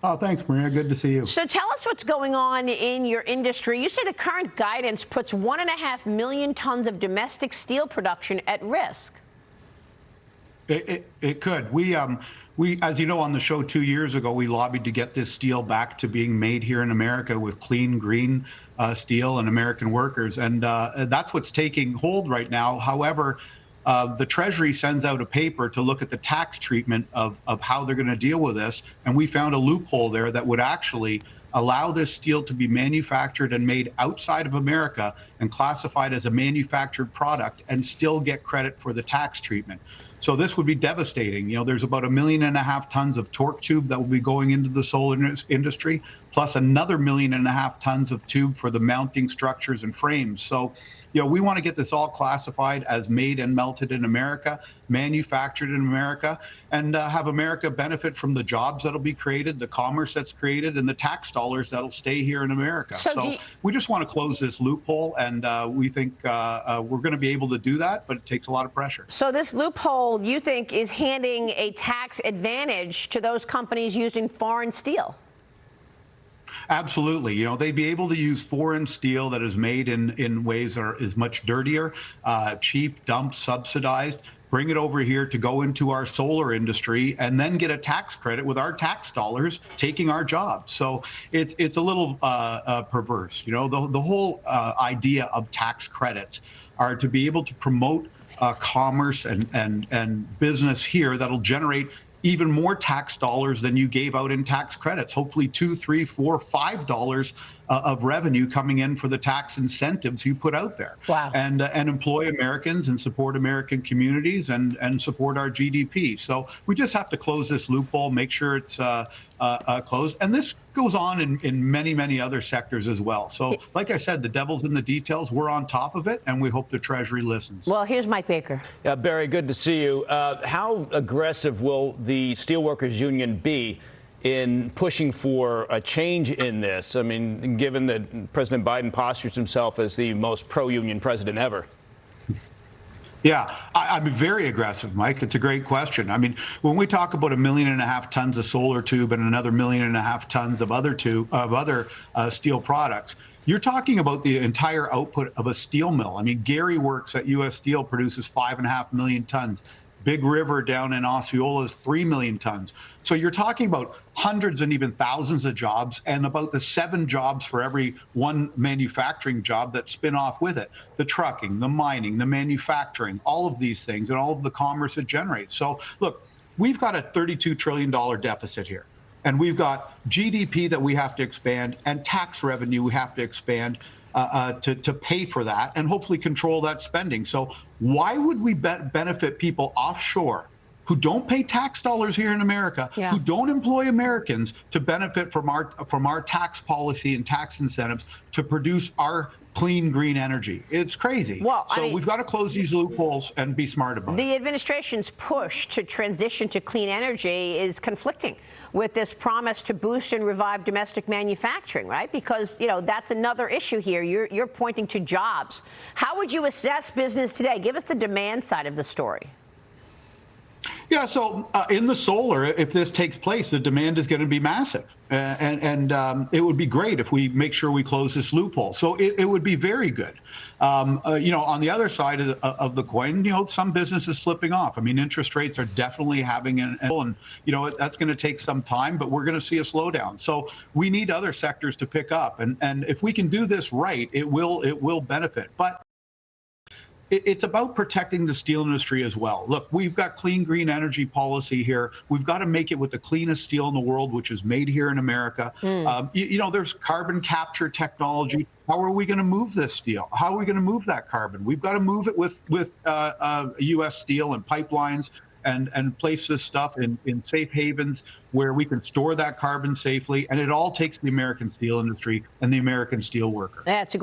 Oh, thanks, Maria. Good to see you. So tell us what's going on in your industry. You say the current guidance puts 1.5 million tons of domestic steel production at risk. It could. We, as you know, on the show 2 years ago, we lobbied to get this steel back to being made here in America with clean, green steel and American workers. And that's what's taking hold right now. However, the Treasury sends out a paper to look at the tax treatment of how they're going to deal with this. And we found a loophole there that would actually allow this steel to be manufactured and made outside of America and classified as a manufactured product and still get credit for the tax treatment. So this would be devastating. You know, there's about 1.5 million tons of torque tube that will be going into the solar industry, plus another 1.5 million tons of tube for the mounting structures and frames. So, you know, we want to get this all classified as made and melted in America, manufactured in America, and have America benefit from the jobs that'll be created, the commerce that's created, and the tax dollars that'll stay here in America. So we just want to close this loophole, and we think we're going to be able to do that, but it takes a lot of pressure. So this loophole, you think, is handing a tax advantage to those companies using foreign steel? Absolutely. You know, they'd be able to use foreign steel that is made in ways that is much dirtier, cheap, dumped, subsidized, bring it over here to go into our solar industry and then get a tax credit with our tax dollars taking our jobs. So it's a little perverse. You know, the whole idea of tax credits are to be able to promote commerce and business here that'll generate even more tax dollars than you gave out in tax credits. Hopefully $2, $3, $4, $5 of revenue coming in for the tax incentives you put out there. Wow. And employ Americans and support American communities and support our GDP. So we just have to close this loophole, make sure it's closed. And this goes on in many, many other sectors as well. So like I said, the devil's in the details. We're on top of it, and we hope the Treasury listens. Well, here's Mike Baker. Yeah, Barry, good to see you. How aggressive will the Steelworkers Union be in pushing for a change in this? I mean, given that President Biden postures himself as the most pro-union president ever. Yeah, I'm very aggressive, Mike. It's a great question. I mean, when we talk about 1.5 million tons of solar tube and another 1.5 million tons of other steel products, you're talking about the entire output of a steel mill. I mean, Gary Works at U.S. Steel produces 5.5 million tons. Big River down in Osceola is 3 million tons. So you're talking about hundreds and even thousands of jobs, and about the 7 jobs for every 1 manufacturing job that spin off with it. The trucking, the mining, the manufacturing, all of these things, and all of the commerce it generates. So look, we've got a $32 trillion deficit here. And we've got GDP that we have to expand and tax revenue we have to expand to pay for that and hopefully control that spending. So why would we benefit people offshore who don't pay tax dollars here in America, who don't employ Americans to benefit from our tax policy and tax incentives to produce our clean, green energy? It's crazy. Well, so we've got to close these loopholes and be smart about it. The administration's push to transition to clean energy is conflicting with this promise to boost and revive domestic manufacturing, right? Because, you know, that's another issue here. You're pointing to jobs. How would you assess business today? Give us the demand side of the story. Yeah, so in the solar, if this takes place, the demand is going to be massive. And it would be great if we make sure we close this loophole. So it would be very good. You know, on the other side of the coin, you know, some business is slipping off. I mean, interest rates are definitely having and you know, that's going to take some time, but we're going to see a slowdown. So we need other sectors to pick up. And if we can do this right, it will benefit. But it's about protecting the steel industry as well. Look, we've got clean, green energy policy here. We've got to make it with the cleanest steel in the world, which is made here in America. You know, there's carbon capture technology. How are we going to move this steel? How are we going to move that carbon? We've got to move it with U.S. steel and pipelines and place this stuff in safe havens where we can store that carbon safely. And it all takes the American steel industry and the American steel worker. That's a